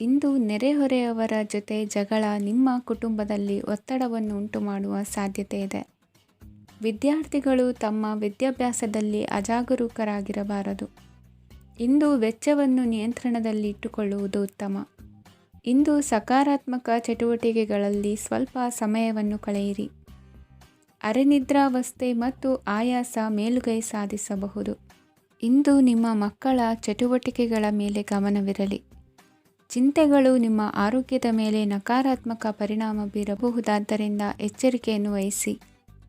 ಇಂದು ನೆರೆಹೊರೆಯವರ ಜೊತೆ ಜಗಳ ನಿಮ್ಮ ಕುಟುಂಬದಲ್ಲಿ ಒತ್ತಡವನ್ನು ಉಂಟುಮಾಡುವ ಸಾಧ್ಯತೆ ಇದೆ. ವಿದ್ಯಾರ್ಥಿಗಳು ತಮ್ಮ ವಿದ್ಯಾಭ್ಯಾಸದಲ್ಲಿ ಅಜಾಗರೂಕರಾಗಿರಬಾರದು. ಇಂದು ವೆಚ್ಚವನ್ನು ನಿಯಂತ್ರಣದಲ್ಲಿ ಇಟ್ಟುಕೊಳ್ಳುವುದು ಉತ್ತಮ. ಇಂದು ಸಕಾರಾತ್ಮಕ ಚಟುವಟಿಕೆಗಳಲ್ಲಿ ಸ್ವಲ್ಪ ಸಮಯವನ್ನು ಕಳೆಯಿರಿ. ಅರೆನಿದ್ರಾವಸ್ಥೆ ಮತ್ತು ಆಯಾಸ ಮೇಲುಗೈ ಸಾಧಿಸಬಹುದು. ಇಂದು ನಿಮ್ಮ ಮಕ್ಕಳ ಚಟುವಟಿಕೆಗಳ ಮೇಲೆ ಗಮನವಿರಲಿ. ಚಿಂತೆಗಳು ನಿಮ್ಮ ಆರೋಗ್ಯದ ಮೇಲೆ ನಕಾರಾತ್ಮಕ ಪರಿಣಾಮ ಬೀರಬಹುದಾದ್ದರಿಂದ ಎಚ್ಚರಿಕೆಯನ್ನು ವಹಿಸಿ.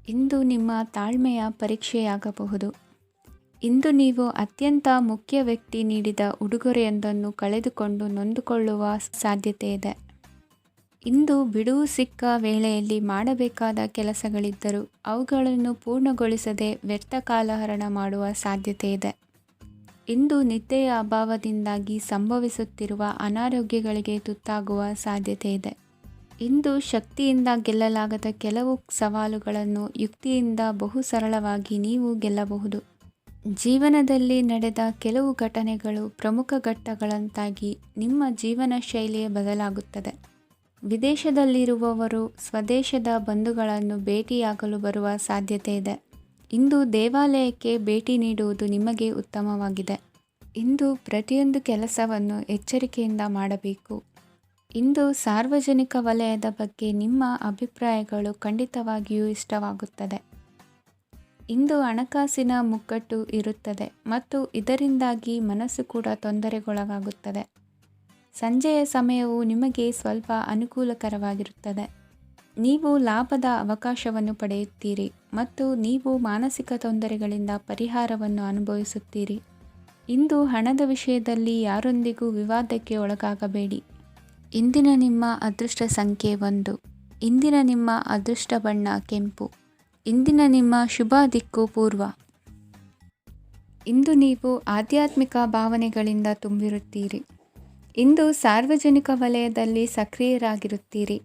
ಇಂದು ನಿಮ್ಮ ತಾಳ್ಮೆಯ ಪರೀಕ್ಷೆಯಾಗಬಹುದು. ಇಂದು ನೀವು ಅತ್ಯಂತ ಮುಖ್ಯ ವ್ಯಕ್ತಿ ನೀಡಿದ ಉಡುಗೊರೆಯೊಂದನ್ನು ಕಳೆದುಕೊಂಡು ನೊಂದುಕೊಳ್ಳುವ ಸಾಧ್ಯತೆ ಇದೆ. ಇಂದು ಬಿಡುವು ಸಿಕ್ಕ ವೇಳೆಯಲ್ಲಿ ಮಾಡಬೇಕಾದ ಕೆಲಸಗಳಿದ್ದರೂ ಅವುಗಳನ್ನು ಪೂರ್ಣಗೊಳಿಸದೆ ವ್ಯರ್ಥ ಕಾಲಹರಣ ಮಾಡುವ ಸಾಧ್ಯತೆ ಇದೆ. ಇಂದು ನಿದ್ದೆಯ ಅಭಾವದಿಂದಾಗಿ ಸಂಭವಿಸುತ್ತಿರುವ ಅನಾರೋಗ್ಯಗಳಿಗೆ ತುತ್ತಾಗುವ ಸಾಧ್ಯತೆ ಇದೆ. ಇಂದು ಶಕ್ತಿಯಿಂದ ಗೆಲ್ಲಲಾಗದ ಕೆಲವು ಸವಾಲುಗಳನ್ನು ಯುಕ್ತಿಯಿಂದ ಬಹು ಸರಳವಾಗಿ ನೀವು ಗೆಲ್ಲಬಹುದು. ಜೀವನದಲ್ಲಿ ನಡೆದ ಕೆಲವು ಘಟನೆಗಳು ಪ್ರಮುಖ ಘಟ್ಟಗಳಂತಾಗಿ ನಿಮ್ಮ ಜೀವನ ಶೈಲಿಯೇ ಬದಲಾಗುತ್ತದೆ. ವಿದೇಶದಲ್ಲಿರುವವರು ಸ್ವದೇಶದ ಬಂಧುಗಳನ್ನು ಭೇಟಿಯಾಗಲು ಬರುವ ಸಾಧ್ಯತೆ ಇದೆ. ಇಂದು ದೇವಾಲಯಕ್ಕೆ ಭೇಟಿ ನೀಡುವುದು ನಿಮಗೆ ಉತ್ತಮವಾಗಿದೆ. ಇಂದು ಪ್ರತಿಯೊಂದು ಕೆಲಸವನ್ನು ಎಚ್ಚರಿಕೆಯಿಂದ ಮಾಡಬೇಕು. ಇಂದು ಸಾರ್ವಜನಿಕ ವಲಯದ ಬಗ್ಗೆ ನಿಮ್ಮ ಅಭಿಪ್ರಾಯಗಳು ಖಂಡಿತವಾಗಿಯೂ ಇಷ್ಟವಾಗುತ್ತದೆ. ಇಂದು ಹಣಕಾಸಿನ ಮುಗ್ಗಟ್ಟು ಇರುತ್ತದೆ ಮತ್ತು ಇದರಿಂದಾಗಿ ಮನಸ್ಸು ಕೂಡ ತೊಂದರೆಗೊಳಗಾಗುತ್ತದೆ. ಸಂಜೆಯ ಸಮಯವು ನಿಮಗೆ ಸ್ವಲ್ಪ ಅನುಕೂಲಕರವಾಗಿರುತ್ತದೆ. ನೀವು ಲಾಭದ ಅವಕಾಶವನ್ನು ಪಡೆಯುತ್ತೀರಿ ಮತ್ತು ನೀವು ಮಾನಸಿಕ ತೊಂದರೆಗಳಿಂದ ಪರಿಹಾರವನ್ನು ಅನುಭವಿಸುತ್ತೀರಿ. ಇಂದು ಹಣದ ವಿಷಯದಲ್ಲಿ ಯಾರೊಂದಿಗೂ ವಿವಾದಕ್ಕೆ ಒಳಗಾಗಬೇಡಿ. ಇಂದಿನ ನಿಮ್ಮ ಅದೃಷ್ಟ ಸಂಖ್ಯೆ 1. ಇಂದಿನ ನಿಮ್ಮ ಅದೃಷ್ಟ ಬಣ್ಣ ಕೆಂಪು. ಇಂದಿನ ನಿಮ್ಮ ಶುಭ ದಿಕ್ಕು ಪೂರ್ವ. ಇಂದು ನೀವು ಆಧ್ಯಾತ್ಮಿಕ ಭಾವನೆಗಳಿಂದ ತುಂಬಿರುತ್ತೀರಿ. ಇಂದು ಸಾರ್ವಜನಿಕ ವಲಯದಲ್ಲಿ ಸಕ್ರಿಯರಾಗಿರುತ್ತೀರಿ.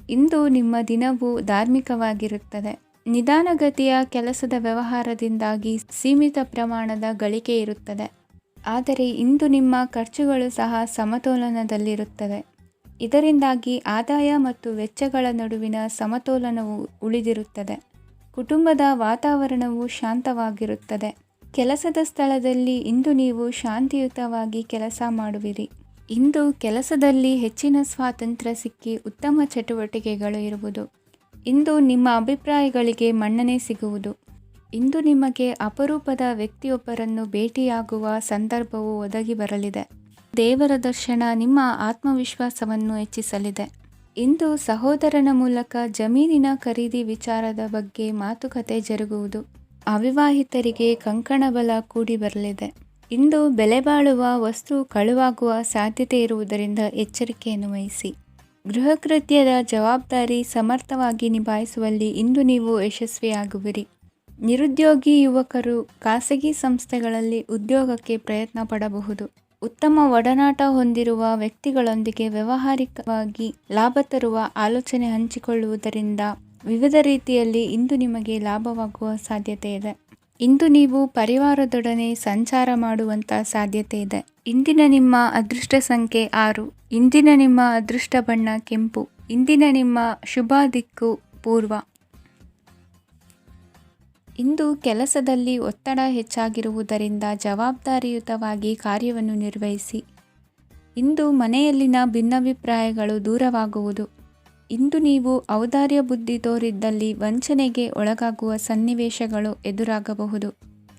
ಇಂದು ನಿಮ್ಮ ದಿನವು ಧಾರ್ಮಿಕವಾಗಿರುತ್ತದೆ. ನಿಧಾನಗತಿಯ ಕೆಲಸದ ವ್ಯವಹಾರದಿಂದಾಗಿ ಸೀಮಿತ ಪ್ರಮಾಣದ ಗಳಿಕೆ ಇರುತ್ತದೆ. ಆದರೆ ಇಂದು ನಿಮ್ಮ ಖರ್ಚುಗಳು ಸಹ ಸಮತೋಲನದಲ್ಲಿರುತ್ತವೆ. ಇದರಿಂದಾಗಿ ಆದಾಯ ಮತ್ತು ವೆಚ್ಚಗಳ ನಡುವಿನ ಸಮತೋಲನವು ಉಳಿದಿರುತ್ತದೆ. ಕುಟುಂಬದ ವಾತಾವರಣವು ಶಾಂತವಾಗಿರುತ್ತದೆ. ಕೆಲಸದ ಸ್ಥಳದಲ್ಲಿ ಇಂದು ನೀವು ಶಾಂತಿಯುತವಾಗಿ ಕೆಲಸ ಮಾಡುವಿರಿ. ಇಂದು ಕೆಲಸದಲ್ಲಿ ಹೆಚ್ಚಿನ ಸ್ವಾತಂತ್ರ್ಯ ಸಿಕ್ಕಿ ಉತ್ತಮ ಚಟುವಟಿಕೆಗಳು ಇರುವುದು. ಇಂದು ನಿಮ್ಮ ಅಭಿಪ್ರಾಯಗಳಿಗೆ ಮನ್ನಣೆ ಸಿಗುವುದು. ಇಂದು ನಿಮಗೆ ಅಪರೂಪದ ವ್ಯಕ್ತಿಯೊಬ್ಬರನ್ನು ಭೇಟಿಯಾಗುವ ಸಂದರ್ಭವು ಒದಗಿ ಬರಲಿದೆ. ದೇವರ ದರ್ಶನ ನಿಮ್ಮ ಆತ್ಮವಿಶ್ವಾಸವನ್ನು ಹೆಚ್ಚಿಸಲಿದೆ. ಇಂದು ಸಹೋದರನ ಮೂಲಕ ಜಮೀನಿನ ಖರೀದಿ ವಿಚಾರದ ಬಗ್ಗೆ ಮಾತುಕತೆ ಜರುಗುವುದು. ಅವಿವಾಹಿತರಿಗೆ ಕಂಕಣ ಬಲ ಕೂಡಿ ಬರಲಿದೆ. ಇಂದು ಬೆಲೆ ಬಾಳುವ ವಸ್ತು ಕಳುವಾಗುವ ಸಾಧ್ಯತೆ ಇರುವುದರಿಂದ ಎಚ್ಚರಿಕೆಯನ್ನು ವಹಿಸಿ. ಗೃಹ ಕೃತ್ಯದ ಜವಾಬ್ದಾರಿ ಸಮರ್ಥವಾಗಿ ನಿಭಾಯಿಸುವಲ್ಲಿ ಇಂದು ನೀವು ಯಶಸ್ವಿಯಾಗುವಿರಿ. ನಿರುದ್ಯೋಗಿ ಯುವಕರು ಖಾಸಗಿ ಸಂಸ್ಥೆಗಳಲ್ಲಿ ಉದ್ಯೋಗಕ್ಕೆ ಪ್ರಯತ್ನ ಪಡಬಹುದು. ಉತ್ತಮ ಒಡನಾಟ ಹೊಂದಿರುವ ವ್ಯಕ್ತಿಗಳೊಂದಿಗೆ ವ್ಯಾವಹಾರಿಕವಾಗಿ ಲಾಭ ತರುವ ಆಲೋಚನೆ ಹಂಚಿಕೊಳ್ಳುವುದರಿಂದ ವಿವಿಧ ರೀತಿಯಲ್ಲಿ ಇಂದು ನಿಮಗೆ ಲಾಭವಾಗುವ ಸಾಧ್ಯತೆ ಇದೆ. ಇಂದು ನೀವು ಪರಿವಾರದೊಡನೆ ಸಂಚಾರ ಮಾಡುವಂಥ ಸಾಧ್ಯತೆ ಇದೆ. ಇಂದಿನ ನಿಮ್ಮ ಅದೃಷ್ಟ ಸಂಖ್ಯೆ 6. ಇಂದಿನ ನಿಮ್ಮ ಅದೃಷ್ಟ ಬಣ್ಣ ಕೆಂಪು. ಇಂದಿನ ನಿಮ್ಮ ಶುಭ ದಿಕ್ಕು ಪೂರ್ವ. ಇಂದು ಕೆಲಸದಲ್ಲಿ ಒತ್ತಡ ಹೆಚ್ಚಾಗಿರುವುದರಿಂದ ಜವಾಬ್ದಾರಿಯುತವಾಗಿ ಕಾರ್ಯವನ್ನು ನಿರ್ವಹಿಸಿ. ಇಂದು ಮನೆಯಲ್ಲಿನ ಭಿನ್ನಾಭಿಪ್ರಾಯಗಳು ದೂರವಾಗುವುದು. ಇಂದು ನೀವು ಔದಾರ್ಯ ಬುದ್ಧಿ ತೋರಿದ್ದಲ್ಲಿ ವಂಚನೆಗೆ ಒಳಗಾಗುವ ಸನ್ನಿವೇಶಗಳು ಎದುರಾಗಬಹುದು.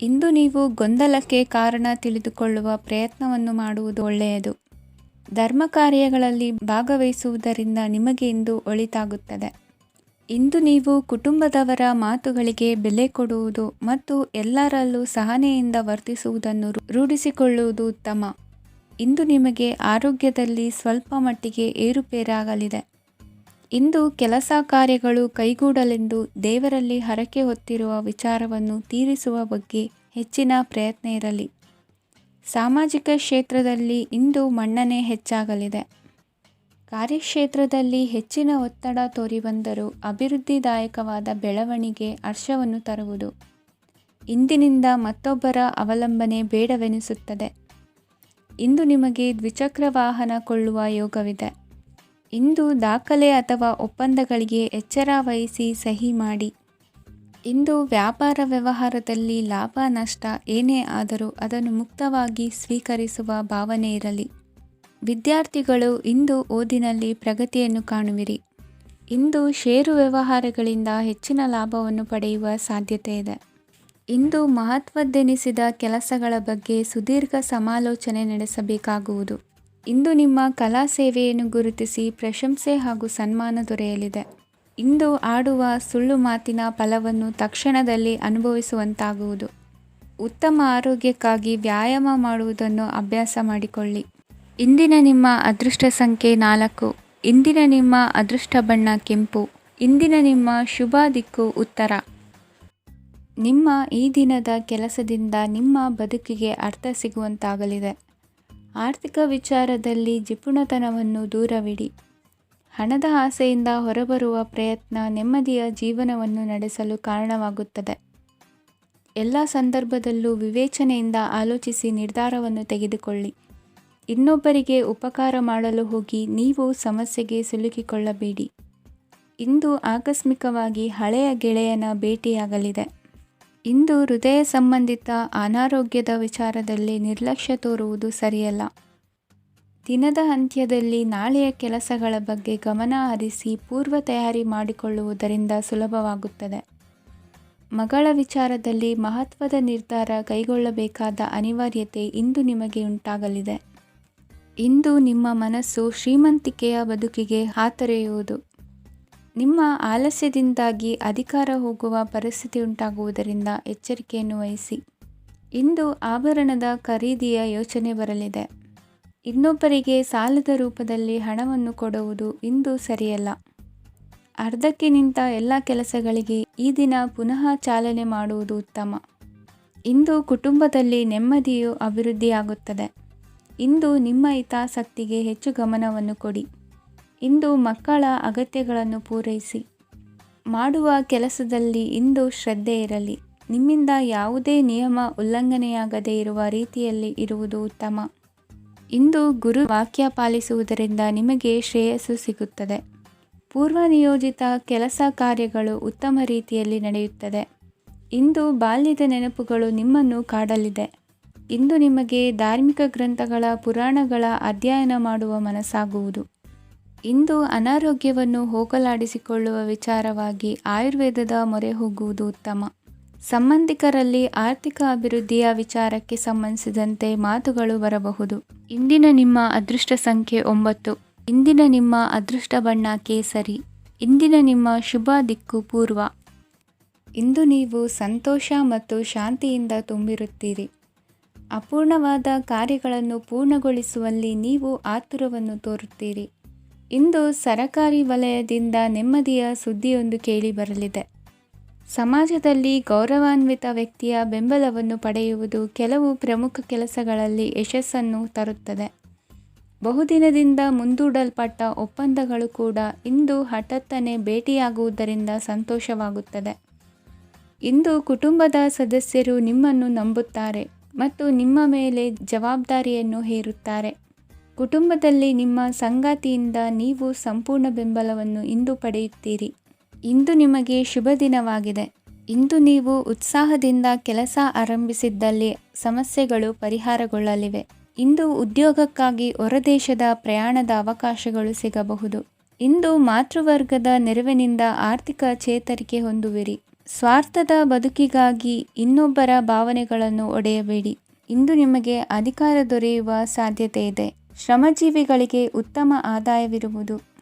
ಇಂದು ನೀವು ಗೊಂದಲಕ್ಕೆ ಕಾರಣ ತಿಳಿದುಕೊಳ್ಳುವ ಪ್ರಯತ್ನವನ್ನು ಮಾಡುವುದು ಒಳ್ಳೆಯದು. ಧರ್ಮ ಕಾರ್ಯಗಳಲ್ಲಿ ಭಾಗವಹಿಸುವುದರಿಂದ ನಿಮಗೆ ಇಂದು ಒಳಿತಾಗುತ್ತದೆ. ಇಂದು ನೀವು ಕುಟುಂಬದವರ ಮಾತುಗಳಿಗೆ ಬೆಲೆ ಕೊಡುವುದು ಮತ್ತು ಎಲ್ಲರಲ್ಲೂ ಸಹನೆಯಿಂದ ವರ್ತಿಸುವುದನ್ನು ರೂಢಿಸಿಕೊಳ್ಳುವುದು ಉತ್ತಮ. ಇಂದು ನಿಮಗೆ ಆರೋಗ್ಯದಲ್ಲಿ ಸ್ವಲ್ಪ ಮಟ್ಟಿಗೆ ಏರುಪೇರಾಗಲಿದೆ. ಇಂದು ಕೆಲಸ ಕಾರ್ಯಗಳು ಕೈಗೂಡಲೆಂದು ದೇವರಲ್ಲಿ ಹರಕೆ ಹೊತ್ತಿರುವ ವಿಚಾರವನ್ನು ತೀರಿಸುವ ಬಗ್ಗೆ ಹೆಚ್ಚಿನ ಪ್ರಯತ್ನ ಇರಲಿ. ಸಾಮಾಜಿಕ ಕ್ಷೇತ್ರದಲ್ಲಿ ಇಂದು ಮನ್ನಣೆ ಹೆಚ್ಚಾಗಲಿದೆ. ಕಾರ್ಯಕ್ಷೇತ್ರದಲ್ಲಿ ಹೆಚ್ಚಿನ ಒತ್ತಡ ತೋರಿಬಂದರೂ ಅಭಿವೃದ್ಧಿದಾಯಕವಾದ ಬೆಳವಣಿಗೆ ಹರ್ಷವನ್ನು ತರುವುದು. ಇಂದಿನಿಂದ ಮತ್ತೊಬ್ಬರ ಅವಲಂಬನೆ ಬೇಡವೆನಿಸುತ್ತದೆ. ಇಂದು ನಿಮಗೆ ದ್ವಿಚಕ್ರ ವಾಹನ ಕೊಳ್ಳುವ ಯೋಗವಿದೆ. ಇಂದು ದಾಖಲೆ ಅಥವಾ ಒಪ್ಪಂದಗಳಿಗೆ ಎಚ್ಚರ ವಹಿಸಿ ಸಹಿ ಮಾಡಿ. ಇಂದು ವ್ಯಾಪಾರ ವ್ಯವಹಾರದಲ್ಲಿ ಲಾಭ ನಷ್ಟ ಏನೇ ಆದರೂ ಅದನ್ನು ಮುಕ್ತವಾಗಿ ಸ್ವೀಕರಿಸುವ ಭಾವನೆ ಇರಲಿ. ವಿದ್ಯಾರ್ಥಿಗಳು ಇಂದು ಓದಿನಲ್ಲಿ ಪ್ರಗತಿಯನ್ನು ಕಾಣುವಿರಿ. ಇಂದು ಷೇರು ವ್ಯವಹಾರಗಳಿಂದ ಹೆಚ್ಚಿನ ಲಾಭವನ್ನು ಪಡೆಯುವ ಸಾಧ್ಯತೆ ಇದೆ. ಇಂದು ಮಹತ್ವದ್ದೆನಿಸಿದ ಕೆಲಸಗಳ ಬಗ್ಗೆ ಸುದೀರ್ಘ ಸಮಾಲೋಚನೆ ನಡೆಸಬೇಕಾಗುವುದು. ಇಂದು ನಿಮ್ಮ ಕಲಾ ಸೇವೆಯನ್ನು ಗುರುತಿಸಿ ಪ್ರಶಂಸೆ ಹಾಗೂ ಸನ್ಮಾನ ದೊರೆಯಲಿದೆ. ಇಂದು ಆಡುವ ಸುಳ್ಳು ಮಾತಿನ ಫಲವನ್ನು ತಕ್ಷಣದಲ್ಲಿ ಅನುಭವಿಸುವಂತಾಗುವುದು. ಉತ್ತಮ ಆರೋಗ್ಯಕ್ಕಾಗಿ ವ್ಯಾಯಾಮ ಮಾಡುವುದನ್ನು ಅಭ್ಯಾಸ ಮಾಡಿಕೊಳ್ಳಿ. ಇಂದಿನ ನಿಮ್ಮ ಅದೃಷ್ಟ ಸಂಖ್ಯೆ 4. ಇಂದಿನ ನಿಮ್ಮ ಅದೃಷ್ಟ ಬಣ್ಣ ಕೆಂಪು. ಇಂದಿನ ನಿಮ್ಮ ಶುಭ ದಿಕ್ಕು ಉತ್ತರ. ನಿಮ್ಮ ಈ ದಿನದ ಕೆಲಸದಿಂದ ನಿಮ್ಮ ಬದುಕಿಗೆ ಅರ್ಥ ಸಿಗುವಂತಾಗಲಿದೆ. ಆರ್ಥಿಕ ವಿಚಾರದಲ್ಲಿ ಜಿಪುಣತನವನ್ನು ದೂರವಿಡಿ. ಹಣದ ಆಸೆಯಿಂದ ಹೊರಬರುವ ಪ್ರಯತ್ನ ನೆಮ್ಮದಿಯ ಜೀವನವನ್ನು ನಡೆಸಲು ಕಾರಣವಾಗುತ್ತದೆ. ಎಲ್ಲ ಸಂದರ್ಭದಲ್ಲೂ ವಿವೇಚನೆಯಿಂದ ಆಲೋಚಿಸಿ ನಿರ್ಧಾರವನ್ನು ತೆಗೆದುಕೊಳ್ಳಿ. ಇನ್ನೊಬ್ಬರಿಗೆ ಉಪಕಾರ ಮಾಡಲು ಹೋಗಿ ನೀವು ಸಮಸ್ಯೆಗೆ ಸಿಲುಕಿಕೊಳ್ಳಬೇಡಿ. ಇಂದು ಆಕಸ್ಮಿಕವಾಗಿ ಹಳೆಯ ಗೆಳೆಯನ ಭೇಟಿಯಾಗಲಿದೆ. ಇಂದು ಹೃದಯ ಸಂಬಂಧಿತ ಅನಾರೋಗ್ಯದ ವಿಚಾರದಲ್ಲಿ ನಿರ್ಲಕ್ಷ್ಯ ತೋರುವುದು ಸರಿಯಲ್ಲ. ದಿನದ ಅಂತ್ಯದಲ್ಲಿ ನಾಳೆಯ ಕೆಲಸಗಳ ಬಗ್ಗೆ ಗಮನ ಹರಿಸಿ ಪೂರ್ವ ತಯಾರಿ ಮಾಡಿಕೊಳ್ಳುವುದರಿಂದ ಸುಲಭವಾಗುತ್ತದೆ. ಮಗಳ ವಿಚಾರದಲ್ಲಿ ಮಹತ್ವದ ನಿರ್ಧಾರ ಕೈಗೊಳ್ಳಬೇಕಾದ ಅನಿವಾರ್ಯತೆ ಇಂದು ನಿಮಗೆ ಉಂಟಾಗಲಿದೆ. ಇಂದು ನಿಮ್ಮ ಮನಸ್ಸು ಶ್ರೀಮಂತಿಕೆಯ ಬದುಕಿಗೆ ಹಾತೊರೆಯುವುದು. ನಿಮ್ಮ ಆಲಸ್ಯದಿಂದಾಗಿ ಅಧಿಕಾರ ಹೋಗುವ ಪರಿಸ್ಥಿತಿ ಉಂಟಾಗುವುದರಿಂದ ಎಚ್ಚರಿಕೆಯನ್ನು ವಹಿಸಿ. ಇಂದು ಆಭರಣದ ಖರೀದಿಯ ಯೋಚನೆ ಬರಲಿದೆ. ಇನ್ನೊಬ್ಬರಿಗೆ ಸಾಲದ ರೂಪದಲ್ಲಿ ಹಣವನ್ನು ಕೊಡುವುದು ಇಂದು ಸರಿಯಲ್ಲ. ಅರ್ಧಕ್ಕೆ ನಿಂತ ಎಲ್ಲ ಕೆಲಸಗಳಿಗೆ ಈ ದಿನ ಪುನಃ ಚಾಲನೆ ಮಾಡುವುದು ಉತ್ತಮ. ಇಂದು ಕುಟುಂಬದಲ್ಲಿ ನೆಮ್ಮದಿಯು ಅಭಿವೃದ್ಧಿಯಾಗುತ್ತದೆ. ಇಂದು ನಿಮ್ಮ ಹಿತಾಸಕ್ತಿಗೆ ಹೆಚ್ಚು ಗಮನವನ್ನು ಕೊಡಿ. ಇಂದು ಮಕ್ಕಳ ಅಗತ್ಯಗಳನ್ನು ಪೂರೈಸಿ. ಮಾಡುವ ಕೆಲಸದಲ್ಲಿ ಇಂದು ಶ್ರದ್ಧೆ ಇರಲಿ. ನಿಮ್ಮಿಂದ ಯಾವುದೇ ನಿಯಮ ಉಲ್ಲಂಘನೆಯಾಗದೇ ಇರುವ ರೀತಿಯಲ್ಲಿ ಇರುವುದು ಉತ್ತಮ. ಇಂದು ಗುರು ವಾಕ್ಯ ಪಾಲಿಸುವುದರಿಂದ ನಿಮಗೆ ಶ್ರೇಯಸ್ಸು ಸಿಗುತ್ತದೆ. ಪೂರ್ವ ನಿಯೋಜಿತ ಕೆಲಸ ಕಾರ್ಯಗಳು ಉತ್ತಮ ರೀತಿಯಲ್ಲಿ ನಡೆಯುತ್ತದೆ. ಇಂದು ಬಾಲ್ಯದ ನೆನಪುಗಳು ನಿಮ್ಮನ್ನು ಕಾಡಲಿದೆ. ಇಂದು ನಿಮಗೆ ಧಾರ್ಮಿಕ ಗ್ರಂಥಗಳ ಪುರಾಣಗಳ ಅಧ್ಯಯನ ಮಾಡುವ ಮನಸ್ಸಾಗುವುದು. ಇಂದು ಅನಾರೋಗ್ಯವನ್ನು ಹೋಗಲಾಡಿಸಿಕೊಳ್ಳುವ ವಿಚಾರವಾಗಿ ಆಯುರ್ವೇದದ ಮೊರೆ ಹೋಗುವುದು ಉತ್ತಮ. ಸಂಬಂಧಿಕರಲ್ಲಿ ಆರ್ಥಿಕ ಅಭಿವೃದ್ಧಿಯ ವಿಚಾರಕ್ಕೆ ಸಂಬಂಧಿಸಿದಂತೆ ಮಾತುಗಳು ಬರಬಹುದು. ಇಂದಿನ ನಿಮ್ಮ ಅದೃಷ್ಟ ಸಂಖ್ಯೆ 9. ಇಂದಿನ ನಿಮ್ಮ ಅದೃಷ್ಟ ಬಣ್ಣ ಕೇಸರಿ. ಇಂದಿನ ನಿಮ್ಮ ಶುಭ ದಿಕ್ಕು ಪೂರ್ವ. ಇಂದು ನೀವು ಸಂತೋಷ ಮತ್ತು ಶಾಂತಿಯಿಂದ ತುಂಬಿರುತ್ತೀರಿ. ಅಪೂರ್ಣವಾದ ಕಾರ್ಯಗಳನ್ನು ಪೂರ್ಣಗೊಳಿಸುವಲ್ಲಿ ನೀವು ಆತುರವನ್ನು ತೋರುತ್ತೀರಿ. ಇಂದು ಸರಕಾರಿ ವಲಯದಿಂದ ನೆಮ್ಮದಿಯ ಸುದ್ದಿಯೊಂದು ಕೇಳಿಬರಲಿದೆ. ಸಮಾಜದಲ್ಲಿ ಗೌರವಾನ್ವಿತ ವ್ಯಕ್ತಿಯ ಬೆಂಬಲವನ್ನು ಪಡೆಯುವುದು ಕೆಲವು ಪ್ರಮುಖ ಕೆಲಸಗಳಲ್ಲಿ ಯಶಸ್ಸನ್ನು ತರುತ್ತದೆ. ಬಹುದಿನದಿಂದ ಮುಂದೂಡಲ್ಪಟ್ಟ ಒಪ್ಪಂದಗಳು ಕೂಡ ಇಂದು ಹಠಾತ್ತನೆ ಭೇಟಿಯಾಗುವುದರಿಂದ ಸಂತೋಷವಾಗುತ್ತದೆ. ಇಂದು ಕುಟುಂಬದ ಸದಸ್ಯರು ನಿಮ್ಮನ್ನು ನಂಬುತ್ತಾರೆ ಮತ್ತು ನಿಮ್ಮ ಮೇಲೆ ಜವಾಬ್ದಾರಿಯನ್ನು ಹೇರುತ್ತಾರೆ. ಕುಟುಂಬದಲ್ಲಿ ನಿಮ್ಮ ಸಂಗಾತಿಯಿಂದ ನೀವು ಸಂಪೂರ್ಣ ಬೆಂಬಲವನ್ನು ಇಂದು ಪಡೆಯುತ್ತೀರಿ. ಇಂದು ನಿಮಗೆ ಶುಭ ದಿನವಾಗಿದೆ. ಇಂದು ನೀವು ಉತ್ಸಾಹದಿಂದ ಕೆಲಸ ಆರಂಭಿಸಿದ್ದಲ್ಲಿ ಸಮಸ್ಯೆಗಳು ಪರಿಹಾರಗೊಳ್ಳಲಿವೆ. ಇಂದು ಉದ್ಯೋಗಕ್ಕಾಗಿ ಹೊರದೇಶದ ಪ್ರಯಾಣದ ಅವಕಾಶಗಳು ಸಿಗಬಹುದು. ಇಂದು ಮಾತೃವರ್ಗದ ನೆರವಿನಿಂದ ಆರ್ಥಿಕ ಚೇತರಿಕೆ ಹೊಂದುವಿರಿ. ಸ್ವಾರ್ಥದ ಬದುಕಿಗಾಗಿ ಇನ್ನೊಬ್ಬರ ಭಾವನೆಗಳನ್ನು ಒಡೆಯಬೇಡಿ. ಇಂದು ನಿಮಗೆ ಅಧಿಕಾರ ದೊರೆಯುವ ಸಾಧ್ಯತೆ ಇದೆ. ಶ್ರಮಜೀವಿಗಳಿಗೆ ಉತ್ತಮ ಆದಾಯವಿರುವುದು.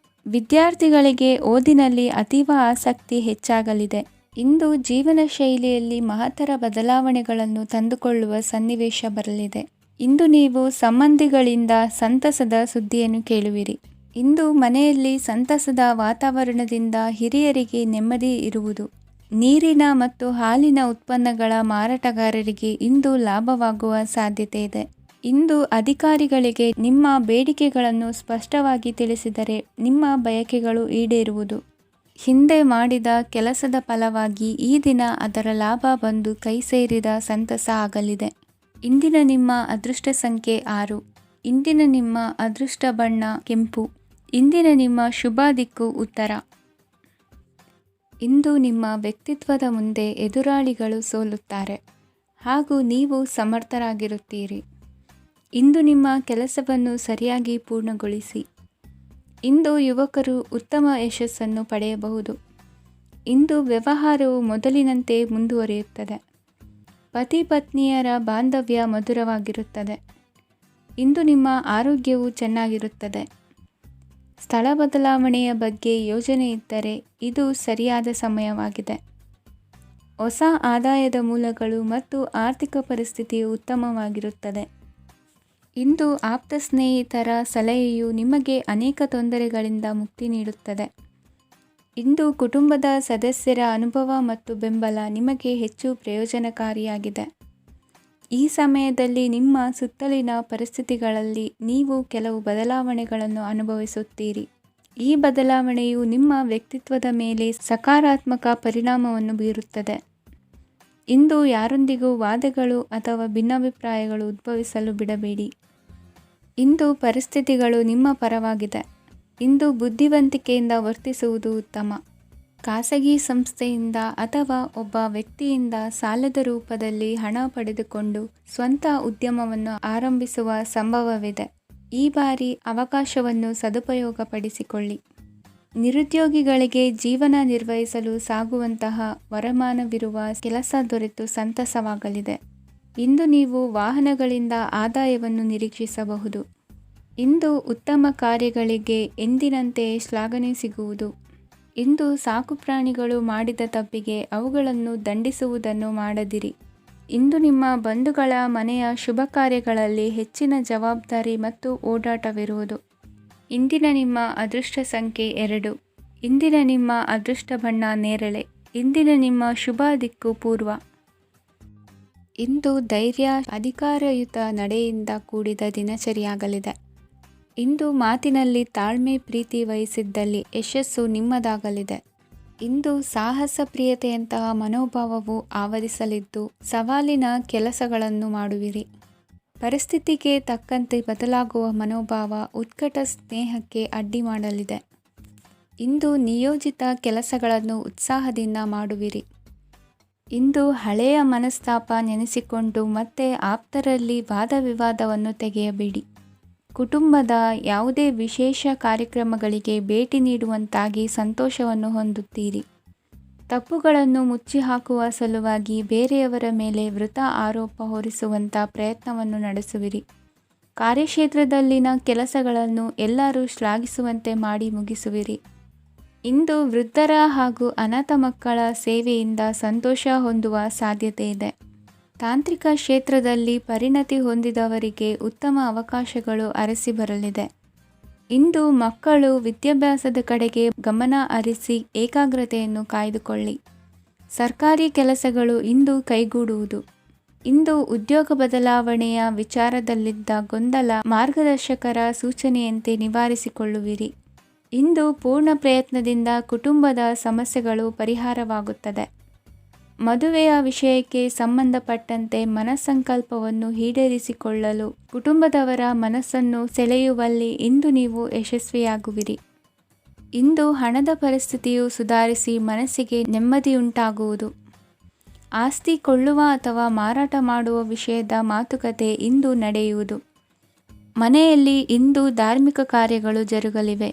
ವಿದ್ಯಾರ್ಥಿಗಳಿಗೆ ಓದಿನಲ್ಲಿ ಅತೀವ ಆಸಕ್ತಿ ಹೆಚ್ಚಾಗಲಿದೆ. ಇಂದು ಜೀವನ ಶೈಲಿಯಲ್ಲಿ ಮಹತ್ತರ ಬದಲಾವಣೆಗಳನ್ನು ತಂದುಕೊಳ್ಳುವ ಸನ್ನಿವೇಶ ಬರಲಿದೆ. ಇಂದು ನೀವು ಸಂಬಂಧಿಗಳಿಂದ ಸಂತಸದ ಸುದ್ದಿಯನ್ನು ಕೇಳುವಿರಿ. ಇಂದು ಮನೆಯಲ್ಲಿ ಸಂತಸದ ವಾತಾವರಣದಿಂದ ಹಿರಿಯರಿಗೆ ನೆಮ್ಮದಿ ಇರುವುದು. ನೀರಿನ ಮತ್ತು ಹಾಲಿನ ಉತ್ಪನ್ನಗಳ ಮಾರಾಟಗಾರರಿಗೆ ಇಂದು ಲಾಭವಾಗುವ ಸಾಧ್ಯತೆ ಇದೆ. ಇಂದು ಅಧಿಕಾರಿಗಳಿಗೆ ನಿಮ್ಮ ಬೇಡಿಕೆಗಳನ್ನು ಸ್ಪಷ್ಟವಾಗಿ ತಿಳಿಸಿದರೆ ನಿಮ್ಮ ಬಯಕೆಗಳು ಈಡೇರುವುದು. ಹಿಂದೆ ಮಾಡಿದ ಕೆಲಸದ ಫಲವಾಗಿ ಈ ದಿನ ಅದರ ಲಾಭ ಬಂದು ಕೈ ಸೇರಿದ ಸಂತಸ ಆಗಲಿದೆ. ಇಂದಿನ ನಿಮ್ಮ ಅದೃಷ್ಟ ಸಂಖ್ಯೆ 6. ಇಂದಿನ ನಿಮ್ಮ ಅದೃಷ್ಟ ಬಣ್ಣ ಕೆಂಪು. ಇಂದಿನ ನಿಮ್ಮ ಶುಭ ದಿಕ್ಕು ಉತ್ತರ. ಇಂದು ನಿಮ್ಮ ವ್ಯಕ್ತಿತ್ವದ ಮುಂದೆ ಎದುರಾಳಿಗಳು ಸೋಲುತ್ತಾರೆ ಹಾಗೂ ನೀವು ಸಮರ್ಥರಾಗಿರುತ್ತೀರಿ. ಇಂದು ನಿಮ್ಮ ಕೆಲಸವನ್ನು ಸರಿಯಾಗಿ ಪೂರ್ಣಗೊಳಿಸಿ. ಇಂದು ಯುವಕರು ಉತ್ತಮ ಯಶಸ್ಸನ್ನು ಪಡೆಯಬಹುದು. ಇಂದು ವ್ಯವಹಾರವು ಮೊದಲಿನಂತೆ ಮುಂದುವರಿಯುತ್ತದೆ. ಪತಿ ಪತ್ನಿಯರ ಬಾಂಧವ್ಯ ಮಧುರವಾಗಿರುತ್ತದೆ. ಇಂದು ನಿಮ್ಮ ಆರೋಗ್ಯವು ಚೆನ್ನಾಗಿರುತ್ತದೆ. ಸ್ಥಳ ಬದಲಾವಣೆಯ ಬಗ್ಗೆ ಯೋಜನೆ ಇದ್ದರೆ ಇದು ಸರಿಯಾದ ಸಮಯವಾಗಿದೆ. ಹೊಸ ಆದಾಯದ ಮೂಲಗಳು ಮತ್ತು ಆರ್ಥಿಕ ಪರಿಸ್ಥಿತಿಯು ಉತ್ತಮವಾಗಿರುತ್ತದೆ. ಇಂದು ಆಪ್ತ ಸ್ನೇಹಿತರ ಸಲಹೆಯು ನಿಮಗೆ ಅನೇಕ ತೊಂದರೆಗಳಿಂದ ಮುಕ್ತಿ ನೀಡುತ್ತದೆ. ಇಂದು ಕುಟುಂಬದ ಸದಸ್ಯರ ಅನುಭವ ಮತ್ತು ಬೆಂಬಲ ನಿಮಗೆ ಹೆಚ್ಚು ಪ್ರಯೋಜನಕಾರಿಯಾಗಿದೆ. ಈ ಸಮಯದಲ್ಲಿ ನಿಮ್ಮ ಸುತ್ತಲಿನ ಪರಿಸ್ಥಿತಿಗಳಲ್ಲಿ ನೀವು ಕೆಲವು ಬದಲಾವಣೆಗಳನ್ನು ಅನುಭವಿಸುತ್ತೀರಿ. ಈ ಬದಲಾವಣೆಯು ನಿಮ್ಮ ವ್ಯಕ್ತಿತ್ವದ ಮೇಲೆ ಸಕಾರಾತ್ಮಕ ಪರಿಣಾಮವನ್ನು ಬೀರುತ್ತದೆ. ಇಂದು ಯಾರೊಂದಿಗೂ ವಾದಗಳು ಅಥವಾ ಭಿನ್ನಾಭಿಪ್ರಾಯಗಳು ಉದ್ಭವಿಸಲು ಬಿಡಬೇಡಿ. ಇಂದು ಪರಿಸ್ಥಿತಿಗಳು ನಿಮ್ಮ ಪರವಾಗಿದೆ. ಇಂದು ಬುದ್ಧಿವಂತಿಕೆಯಿಂದ ವರ್ತಿಸುವುದು ಉತ್ತಮ. ಖಾಸಗಿ ಸಂಸ್ಥೆಯಿಂದ ಅಥವಾ ಒಬ್ಬ ವ್ಯಕ್ತಿಯಿಂದ ಸಾಲದ ರೂಪದಲ್ಲಿ ಹಣ ಪಡೆದುಕೊಂಡು ಸ್ವಂತ ಉದ್ಯಮವನ್ನು ಆರಂಭಿಸುವ ಸಂಭವವಿದೆ. ಈ ಬಾರಿ ಅವಕಾಶವನ್ನು ಸದುಪಯೋಗಪಡಿಸಿಕೊಳ್ಳಿ. ನಿರುದ್ಯೋಗಿಗಳಿಗೆ ಜೀವನ ನಿರ್ವಹಿಸಲು ಸಾಗುವಂತಹ ವರಮಾನವಿರುವ ಕೆಲಸ ದೊರೆತು ಸಂತಸವಾಗಲಿದೆ. ಇಂದು ನೀವು ವಾಹನಗಳಿಂದ ಆದಾಯವನ್ನು ನಿರೀಕ್ಷಿಸಬಹುದು. ಇಂದು ಉತ್ತಮ ಕಾರ್ಯಗಳಿಗೆ ಎಂದಿನಂತೆ ಶ್ಲಾಘನೆ ಸಿಗುವುದು. ಇಂದು ಸಾಕುಪ್ರಾಣಿಗಳು ಮಾಡಿದ ತಪ್ಪಿಗೆ ಅವುಗಳನ್ನು ದಂಡಿಸುವುದನ್ನು ಮಾಡದಿರಿ. ಇಂದು ನಿಮ್ಮ ಬಂಧುಗಳ ಮನೆಯ ಶುಭ ಕಾರ್ಯಗಳಲ್ಲಿ ಹೆಚ್ಚಿನ ಜವಾಬ್ದಾರಿ ಮತ್ತು ಓಡಾಟವಿರುವುದು. ಇಂದಿನ ನಿಮ್ಮ ಅದೃಷ್ಟ ಸಂಖ್ಯೆ 2. ಇಂದಿನ ನಿಮ್ಮ ಅದೃಷ್ಟ ಬಣ್ಣ ನೇರಳೆ. ಇಂದಿನ ನಿಮ್ಮ ಶುಭ ದಿಕ್ಕು ಪೂರ್ವ. ಇಂದು ಧೈರ್ಯ, ಅಧಿಕಾರಯುತ ನಡೆಯಿಂದ ಕೂಡಿದ ದಿನಚರಿಯಾಗಲಿದೆ. ಇಂದು ಮಾತಿನಲ್ಲಿ ತಾಳ್ಮೆ, ಪ್ರೀತಿ ವಹಿಸಿದ್ದಲ್ಲಿ ಯಶಸ್ಸು ನಿಮ್ಮದಾಗಲಿದೆ. ಇಂದು ಸಾಹಸ ಪ್ರಿಯತೆಯಂತಹ ಮನೋಭಾವವು ಆವರಿಸಲಿದ್ದು ಸವಾಲಿನ ಕೆಲಸಗಳನ್ನು ಮಾಡುವಿರಿ. ಪರಿಸ್ಥಿತಿಗೆ ತಕ್ಕಂತೆ ಬದಲಾಗುವ ಮನೋಭಾವ ಉತ್ಕಟ ಸ್ನೇಹಕ್ಕೆ ಅಡ್ಡಿ ಮಾಡಲಿದೆ. ಇಂದು ನಿಯೋಜಿತ ಕೆಲಸಗಳನ್ನು ಉತ್ಸಾಹದಿಂದ ಮಾಡುವಿರಿ. ಇಂದು ಹಳೆಯ ಮನಸ್ತಾಪ ನೆನೆಸಿಕೊಂಡು ಮತ್ತೆ ಆಪ್ತರಲ್ಲಿ ವಾದ ವಿವಾದವನ್ನು ತೆಗೆಯಬೇಡಿ. ಕುಟುಂಬದ ಯಾವುದೇ ವಿಶೇಷ ಕಾರ್ಯಕ್ರಮಗಳಿಗೆ ಭೇಟಿ ನೀಡುವಂತಾಗಿ ಸಂತೋಷವನ್ನು ಹೊಂದುತ್ತೀರಿ. ತಪ್ಪುಗಳನ್ನು ಮುಚ್ಚಿಹಾಕುವ ಸಲುವಾಗಿ ಬೇರೆಯವರ ಮೇಲೆ ವೃಥಾ ಆರೋಪ ಹೊರಿಸುವಂಥ ಪ್ರಯತ್ನವನ್ನು ನಡೆಸುವಿರಿ. ಕಾರ್ಯಕ್ಷೇತ್ರದಲ್ಲಿನ ಕೆಲಸಗಳನ್ನು ಎಲ್ಲರೂ ಶ್ಲಾಘಿಸುವಂತೆ ಮಾಡಿ ಮುಗಿಸುವಿರಿ. ಇಂದು ವೃದ್ಧರ ಹಾಗೂ ಅನಾಥ ಮಕ್ಕಳ ಸೇವೆಯಿಂದ ಸಂತೋಷ ಹೊಂದುವ ಸಾಧ್ಯತೆ ಇದೆ. ತಾಂತ್ರಿಕ ಕ್ಷೇತ್ರದಲ್ಲಿ ಪರಿಣತಿ ಹೊಂದಿದವರಿಗೆ ಉತ್ತಮ ಅವಕಾಶಗಳು ಅರಸಿ ಬರಲಿದೆ. ಇಂದು ಮಕ್ಕಳು ವಿದ್ಯಾಭ್ಯಾಸದ ಕಡೆಗೆ ಗಮನ ಹರಿಸಿ ಏಕಾಗ್ರತೆಯನ್ನು ಕಾಯ್ದುಕೊಳ್ಳಿ. ಸರ್ಕಾರಿ ಕೆಲಸಗಳು ಇಂದು ಕೈಗೂಡುವುದು. ಇಂದು ಉದ್ಯೋಗ ಬದಲಾವಣೆಯ ವಿಚಾರದಲ್ಲಿದ್ದ ಗೊಂದಲ ಮಾರ್ಗದರ್ಶಕರ ಸೂಚನೆಯಂತೆ ನಿವಾರಿಸಿಕೊಳ್ಳುವಿರಿ. ಇಂದು ಪೂರ್ಣ ಪ್ರಯತ್ನದಿಂದ ಕುಟುಂಬದ ಸಮಸ್ಯೆಗಳು ಪರಿಹಾರವಾಗುತ್ತದೆ. ಮದುವೆಯ ವಿಷಯಕ್ಕೆ ಸಂಬಂಧಪಟ್ಟಂತೆ ಮನಸ್ಸಂಕಲ್ಪವನ್ನು ಈಡೇರಿಸಿಕೊಳ್ಳಲು ಕುಟುಂಬದವರ ಮನಸ್ಸನ್ನು ಸೆಳೆಯುವಲ್ಲಿ ಇಂದು ನೀವು ಯಶಸ್ವಿಯಾಗುವಿರಿ. ಇಂದು ಹಣದ ಪರಿಸ್ಥಿತಿಯು ಸುಧಾರಿಸಿ ಮನಸ್ಸಿಗೆ ನೆಮ್ಮದಿಯುಂಟಾಗುವುದು. ಆಸ್ತಿ ಕೊಳ್ಳುವ ಅಥವಾ ಮಾರಾಟ ಮಾಡುವ ವಿಷಯದ ಮಾತುಕತೆ ಇಂದು ನಡೆಯುವುದು. ಮನೆಯಲ್ಲಿ ಇಂದು ಧಾರ್ಮಿಕ ಕಾರ್ಯಗಳು ಜರುಗಲಿವೆ.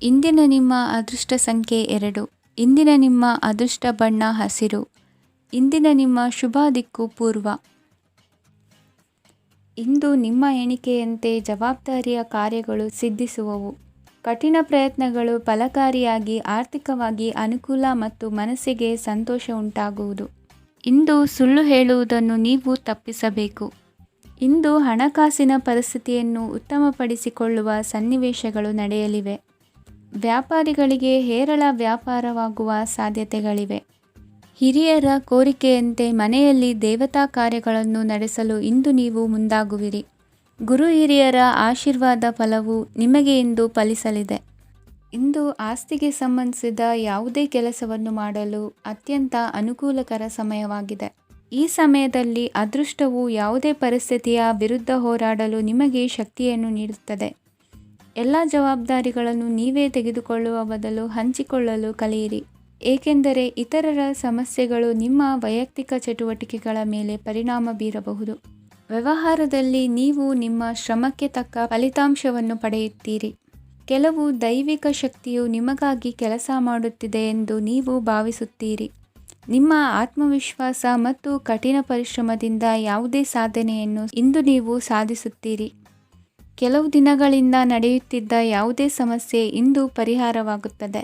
ಇಂದಿನ ನಿಮ್ಮ ಅದೃಷ್ಟ ಸಂಖ್ಯೆ 2. ಇಂದಿನ ನಿಮ್ಮ ಅದೃಷ್ಟ ಬಣ್ಣ ಹಸಿರು. ಇಂದಿನ ನಿಮ್ಮ ಶುಭ ದಿಕ್ಕು ಪೂರ್ವ. ಇಂದು ನಿಮ್ಮ ಎಣಿಕೆಯಂತೆ ಜವಾಬ್ದಾರಿಯ ಕಾರ್ಯಗಳು ಸಿದ್ಧಿಸುವವು. ಕಠಿಣ ಪ್ರಯತ್ನಗಳು ಫಲಕಾರಿಯಾಗಿ ಆರ್ಥಿಕವಾಗಿ ಅನುಕೂಲ ಮತ್ತು ಮನಸ್ಸಿಗೆ ಸಂತೋಷ ಉಂಟಾಗುವುದು. ಇಂದು ಸುಳ್ಳು ಹೇಳುವುದನ್ನು ನೀವು ತಪ್ಪಿಸಬೇಕು. ಇಂದು ಹಣಕಾಸಿನ ಪರಿಸ್ಥಿತಿಯನ್ನು ಉತ್ತಮಪಡಿಸಿಕೊಳ್ಳುವ ಸನ್ನಿವೇಶಗಳು ನಡೆಯಲಿವೆ. ವ್ಯಾಪಾರಿಗಳಿಗೆ ಹೇರಳ ವ್ಯಾಪಾರವಾಗುವ ಸಾಧ್ಯತೆಗಳಿವೆ. ಹಿರಿಯರ ಕೋರಿಕೆಯಂತೆ ಮನೆಯಲ್ಲಿ ದೇವತಾ ಕಾರ್ಯಗಳನ್ನು ನಡೆಸಲು ಇಂದು ನೀವು ಮುಂದಾಗುವಿರಿ. ಗುರು ಹಿರಿಯರ ಆಶೀರ್ವಾದ ಫಲವು ನಿಮಗೆ ಇಂದು ಫಲಿಸಲಿದೆ. ಇಂದು ಆಸ್ತಿಗೆ ಸಂಬಂಧಿಸಿದ ಯಾವುದೇ ಕೆಲಸವನ್ನು ಮಾಡಲು ಅತ್ಯಂತ ಅನುಕೂಲಕರ ಸಮಯವಾಗಿದೆ. ಈ ಸಮಯದಲ್ಲಿ ಅದೃಷ್ಟವು ಯಾವುದೇ ಪರಿಸ್ಥಿತಿಯ ವಿರುದ್ಧ ಹೋರಾಡಲು ನಿಮಗೆ ಶಕ್ತಿಯನ್ನು ನೀಡುತ್ತದೆ. ಎಲ್ಲ ಜವಾಬ್ದಾರಿಗಳನ್ನು ನೀವೇ ತೆಗೆದುಕೊಳ್ಳುವ ಬದಲು ಹಂಚಿಕೊಳ್ಳಲು ಕಲಿಯಿರಿ, ಏಕೆಂದರೆ ಇತರರ ಸಮಸ್ಯೆಗಳು ನಿಮ್ಮ ವೈಯಕ್ತಿಕ ಚಟುವಟಿಕೆಗಳ ಮೇಲೆ ಪರಿಣಾಮ ಬೀರಬಹುದು. ವ್ಯವಹಾರದಲ್ಲಿ ನೀವು ನಿಮ್ಮ ಶ್ರಮಕ್ಕೆ ತಕ್ಕ ಫಲಿತಾಂಶವನ್ನು ಪಡೆಯುತ್ತೀರಿ. ಕೆಲವು ದೈವಿಕ ಶಕ್ತಿಯು ನಿಮಗಾಗಿ ಕೆಲಸ ಮಾಡುತ್ತಿದೆ ಎಂದು ನೀವು ಭಾವಿಸುತ್ತೀರಿ. ನಿಮ್ಮ ಆತ್ಮವಿಶ್ವಾಸ ಮತ್ತು ಕಠಿಣ ಪರಿಶ್ರಮದಿಂದ ಯಾವುದೇ ಸಾಧನೆಯನ್ನು ಇಂದು ನೀವು ಸಾಧಿಸುತ್ತೀರಿ. ಕೆಲವು ದಿನಗಳಿಂದ ನಡೆಯುತ್ತಿದ್ದ ಯಾವುದೇ ಸಮಸ್ಯೆ ಇಂದು ಪರಿಹಾರವಾಗುತ್ತದೆ.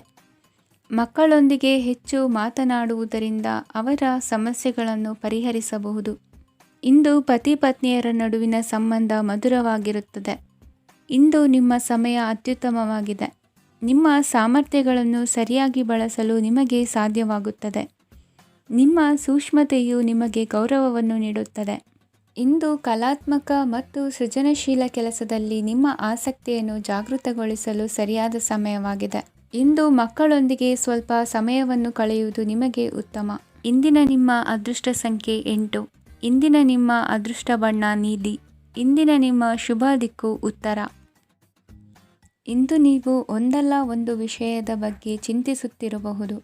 ಮಕ್ಕಳೊಂದಿಗೆ ಹೆಚ್ಚು ಮಾತನಾಡುವುದರಿಂದ ಅವರ ಸಮಸ್ಯೆಗಳನ್ನು ಪರಿಹರಿಸಬಹುದು. ಇಂದು ಪತಿ ಪತ್ನಿಯರ ನಡುವಿನ ಸಂಬಂಧ ಮಧುರವಾಗಿರುತ್ತದೆ. ಇಂದು ನಿಮ್ಮ ಸಮಯ ಅತ್ಯುತ್ತಮವಾಗಿದೆ. ನಿಮ್ಮ ಸಾಮರ್ಥ್ಯಗಳನ್ನು ಸರಿಯಾಗಿ ಬಳಸಲು ನಿಮಗೆ ಸಾಧ್ಯವಾಗುತ್ತದೆ. ನಿಮ್ಮ ಸೂಕ್ಷ್ಮತೆಯು ನಿಮಗೆ ಗೌರವವನ್ನು ನೀಡುತ್ತದೆ. ಇಂದು ಕಲಾತ್ಮಕ ಮತ್ತು ಸೃಜನಶೀಲ ಕೆಲಸದಲ್ಲಿ ನಿಮ್ಮ ಆಸಕ್ತಿಯನ್ನು ಜಾಗೃತಗೊಳಿಸಲು ಸರಿಯಾದ ಸಮಯವಾಗಿದೆ. ಇಂದು ಮಕ್ಕಳೊಂದಿಗೆ ಸ್ವಲ್ಪ ಸಮಯವನ್ನು ಕಳೆಯುವುದು ನಿಮಗೆ ಉತ್ತಮ. ಇಂದಿನ ನಿಮ್ಮ ಅದೃಷ್ಟ ಸಂಖ್ಯೆ 8. ಇಂದಿನ ನಿಮ್ಮ ಅದೃಷ್ಟ ಬಣ್ಣ ನೀಲಿ. ಇಂದಿನ ನಿಮ್ಮ ಶುಭ ದಿಕ್ಕು ಉತ್ತರ. ಇಂದು ನೀವು ಒಂದಲ್ಲ ಒಂದು ವಿಷಯದ ಬಗ್ಗೆ ಚಿಂತಿಸುತ್ತಿರಬಹುದು.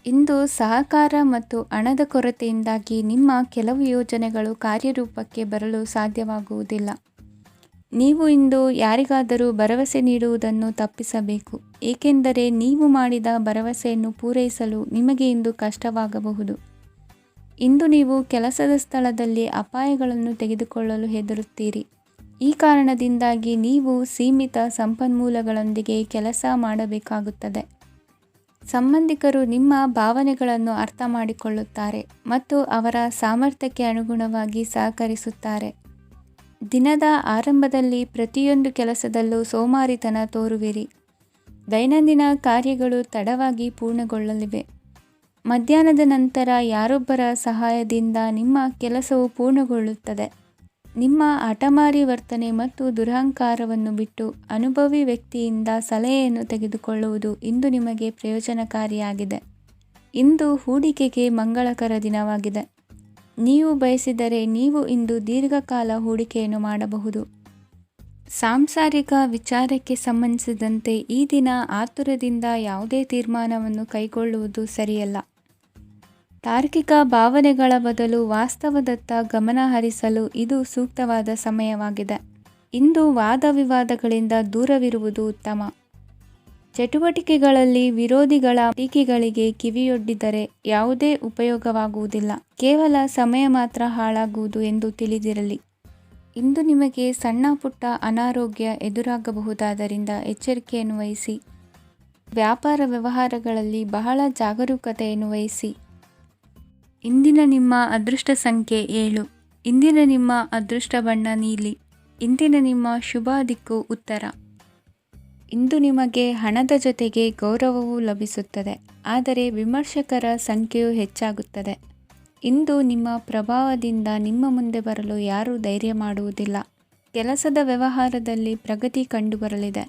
ಇಂದು ಸಹಕಾರ ಮತ್ತು ಹಣದ ಕೊರತೆಯಿಂದಾಗಿ ನಿಮ್ಮ ಕೆಲವು ಯೋಜನೆಗಳು ಕಾರ್ಯರೂಪಕ್ಕೆ ಬರಲು ಸಾಧ್ಯವಾಗುವುದಿಲ್ಲ. ನೀವು ಇಂದು ಯಾರಿಗಾದರೂ ಭರವಸೆ ನೀಡುವುದನ್ನು ತಪ್ಪಿಸಬೇಕು, ಏಕೆಂದರೆ ನೀವು ಮಾಡಿದ ಭರವಸೆಯನ್ನು ಪೂರೈಸಲು ನಿಮಗೆ ಇಂದು ಕಷ್ಟವಾಗಬಹುದು. ಇಂದು ನೀವು ಕೆಲಸದ ಸ್ಥಳದಲ್ಲಿ ಅಪಾಯಗಳನ್ನು ತೆಗೆದುಕೊಳ್ಳಲು ಹೆದರುತ್ತೀರಿ. ಈ ಕಾರಣದಿಂದಾಗಿ ನೀವು ಸೀಮಿತ ಸಂಪನ್ಮೂಲಗಳೊಂದಿಗೆ ಕೆಲಸ ಮಾಡಬೇಕಾಗುತ್ತದೆ. ಸಂಬಂಧಿಕರು ನಿಮ್ಮ ಭಾವನೆಗಳನ್ನು ಅರ್ಥ ಮಾಡಿಕೊಳ್ಳುತ್ತಾರೆ ಮತ್ತು ಅವರ ಸಾಮರ್ಥ್ಯಕ್ಕೆ ಅನುಗುಣವಾಗಿ ಸಹಕರಿಸುತ್ತಾರೆ. ದಿನದ ಆರಂಭದಲ್ಲಿ ಪ್ರತಿಯೊಂದು ಕೆಲಸದಲ್ಲೂ ಸೋಮಾರಿತನ ತೋರುವಿರಿ. ದೈನಂದಿನ ಕಾರ್ಯಗಳು ತಡವಾಗಿ ಪೂರ್ಣಗೊಳ್ಳಲಿವೆ. ಮಧ್ಯಾಹ್ನದ ನಂತರ ಯಾರೊಬ್ಬರ ಸಹಾಯದಿಂದ ನಿಮ್ಮ ಕೆಲಸವು ಪೂರ್ಣಗೊಳ್ಳುತ್ತದೆ. ನಿಮ್ಮ ಹಠಮಾರಿ ವರ್ತನೆ ಮತ್ತು ದುರಹಂಕಾರವನ್ನು ಬಿಟ್ಟು ಅನುಭವಿ ವ್ಯಕ್ತಿಯಿಂದ ಸಲಹೆಯನ್ನು ತೆಗೆದುಕೊಳ್ಳುವುದು ಇಂದು ನಿಮಗೆ ಪ್ರಯೋಜನಕಾರಿಯಾಗಿದೆ. ಇಂದು ಹೂಡಿಕೆಗೆ ಮಂಗಳಕರ ದಿನವಾಗಿದೆ. ನೀವು ಬಯಸಿದರೆ ನೀವು ಇಂದು ದೀರ್ಘಕಾಲ ಹೂಡಿಕೆಯನ್ನು ಮಾಡಬಹುದು. ಸಾಂಸಾರಿಕ ವಿಚಾರಕ್ಕೆ ಸಂಬಂಧಿಸಿದಂತೆ ಈ ದಿನ ಆತುರದಿಂದ ಯಾವುದೇ ತೀರ್ಮಾನವನ್ನು ಕೈಗೊಳ್ಳುವುದು ಸರಿಯಲ್ಲ. ತಾರ್ಕಿಕ ಭಾವನೆಗಳ ಬದಲು ವಾಸ್ತವದತ್ತ ಗಮನ ಹರಿಸಲು ಇದು ಸೂಕ್ತವಾದ ಸಮಯವಾಗಿದೆ. ಇಂದು ವಾದ ವಿವಾದಗಳಿಂದ ದೂರವಿರುವುದು ಉತ್ತಮ. ಚಟುವಟಿಕೆಗಳಲ್ಲಿ ವಿರೋಧಿಗಳ ಟೀಕೆಗಳಿಗೆ ಕಿವಿಯೊಡ್ಡಿದರೆ ಯಾವುದೇ ಉಪಯೋಗವಾಗುವುದಿಲ್ಲ, ಕೇವಲ ಸಮಯ ಮಾತ್ರ ಹಾಳಾಗುವುದು ಎಂದು ತಿಳಿದಿರಲಿ. ಇಂದು ನಿಮಗೆ ಸಣ್ಣ ಪುಟ್ಟ ಅನಾರೋಗ್ಯ ಎದುರಾಗಬಹುದಾದ್ದರಿಂದ ಎಚ್ಚರಿಕೆಯನ್ನು ವಹಿಸಿ. ವ್ಯಾಪಾರ ವ್ಯವಹಾರಗಳಲ್ಲಿ ಬಹಳ ಜಾಗರೂಕತೆಯನ್ನು ವಹಿಸಿ. ಇಂದಿನ ನಿಮ್ಮ ಅದೃಷ್ಟ ಸಂಖ್ಯೆ 7. ಇಂದಿನ ನಿಮ್ಮ ಅದೃಷ್ಟ ಬಣ್ಣ ನೀಲಿ. ಇಂದಿನ ನಿಮ್ಮ ಶುಭ ದಿಕ್ಕು ಉತ್ತರ. ಇಂದು ನಿಮಗೆ ಹಣದ ಜೊತೆಗೆ ಗೌರವವೂ ಲಭಿಸುತ್ತದೆ, ಆದರೆ ವಿಮರ್ಶಕರ ಸಂಖ್ಯೆಯೂ ಹೆಚ್ಚಾಗುತ್ತದೆ. ಇಂದು ನಿಮ್ಮ ಪ್ರಭಾವದಿಂದ ನಿಮ್ಮ ಮುಂದೆ ಬರಲು ಯಾರೂ ಧೈರ್ಯ ಮಾಡುವುದಿಲ್ಲ. ಕೆಲಸದ ವ್ಯವಹಾರದಲ್ಲಿ ಪ್ರಗತಿ ಕಂಡುಬರಲಿದೆ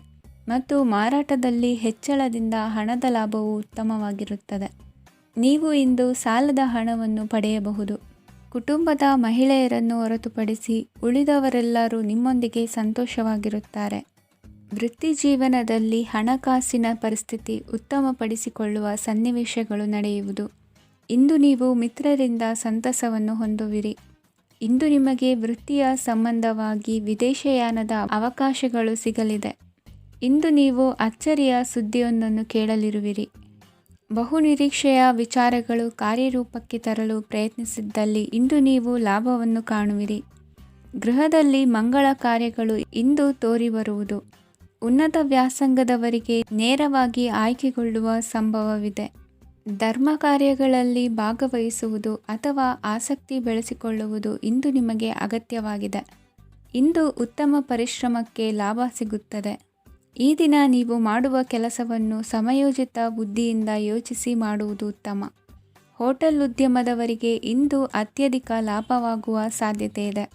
ಮತ್ತು ಮಾರಾಟದಲ್ಲಿ ಹೆಚ್ಚಳದಿಂದ ಹಣದ ಲಾಭವು ಉತ್ತಮವಾಗಿರುತ್ತದೆ. ನೀವು ಇಂದು ಸಾಲದ ಹಣವನ್ನು ಪಡೆಯಬಹುದು. ಕುಟುಂಬದ ಮಹಿಳೆಯರನ್ನು ಹೊರತುಪಡಿಸಿ ಉಳಿದವರೆಲ್ಲರೂ ನಿಮ್ಮೊಂದಿಗೆ ಸಂತೋಷವಾಗಿರುತ್ತಾರೆ. ವೃತ್ತಿ ಜೀವನದಲ್ಲಿ ಹಣಕಾಸಿನ ಪರಿಸ್ಥಿತಿ ಉತ್ತಮಪಡಿಸಿಕೊಳ್ಳುವ ಸನ್ನಿವೇಶಗಳು ನಡೆಯುವುದು. ಇಂದು ನೀವು ಮಿತ್ರರಿಂದ ಸಂತಸವನ್ನು ಹೊಂದುವಿರಿ. ಇಂದು ನಿಮಗೆ ವೃತ್ತಿಯ ಸಂಬಂಧವಾಗಿ ವಿದೇಶಯಾನದ ಅವಕಾಶಗಳು ಸಿಗಲಿದೆ. ಇಂದು ನೀವು ಅಚ್ಚರಿಯ ಸುದ್ದಿಯೊಂದನ್ನು ಕೇಳಲಿರುವಿರಿ. ಬಹುನಿರೀಕ್ಷೆಯ ವಿಚಾರಗಳು ಕಾರ್ಯರೂಪಕ್ಕೆ ತರಲು ಪ್ರಯತ್ನಿಸಿದ್ದಲ್ಲಿ ಇಂದು ನೀವು ಲಾಭವನ್ನು ಕಾಣುವಿರಿ. ಗೃಹದಲ್ಲಿ ಮಂಗಳ ಕಾರ್ಯಗಳು ಇಂದು ತೋರಿಬರುವುದು. ಉನ್ನತ ವ್ಯಾಸಂಗದವರಿಗೆ ನೇರವಾಗಿ ಆಯ್ಕೆಗೊಳ್ಳುವ ಸಂಭವವಿದೆ. ಧರ್ಮ ಕಾರ್ಯಗಳಲ್ಲಿ ಭಾಗವಹಿಸುವುದು ಅಥವಾ ಆಸಕ್ತಿ ಬೆಳೆಸಿಕೊಳ್ಳುವುದು ಇಂದು ನಿಮಗೆ ಅಗತ್ಯವಾಗಿದೆ. ಇಂದು ಉತ್ತಮ ಪರಿಶ್ರಮಕ್ಕೆ ಲಾಭ ಸಿಗುತ್ತದೆ. ಈ ದಿನ ನೀವು ಮಾಡುವ ಕೆಲಸವನ್ನು ಸಮಯೋಚಿತ ಬುದ್ಧಿಯಿಂದ ಯೋಚಿಸಿ ಮಾಡುವುದು ಉತ್ತಮ. ಹೋಟೆಲ್ ಉದ್ಯಮದವರಿಗೆ ಇಂದು ಅತ್ಯಧಿಕ ಲಾಭವಾಗುವ ಸಾಧ್ಯತೆ ಇದೆ.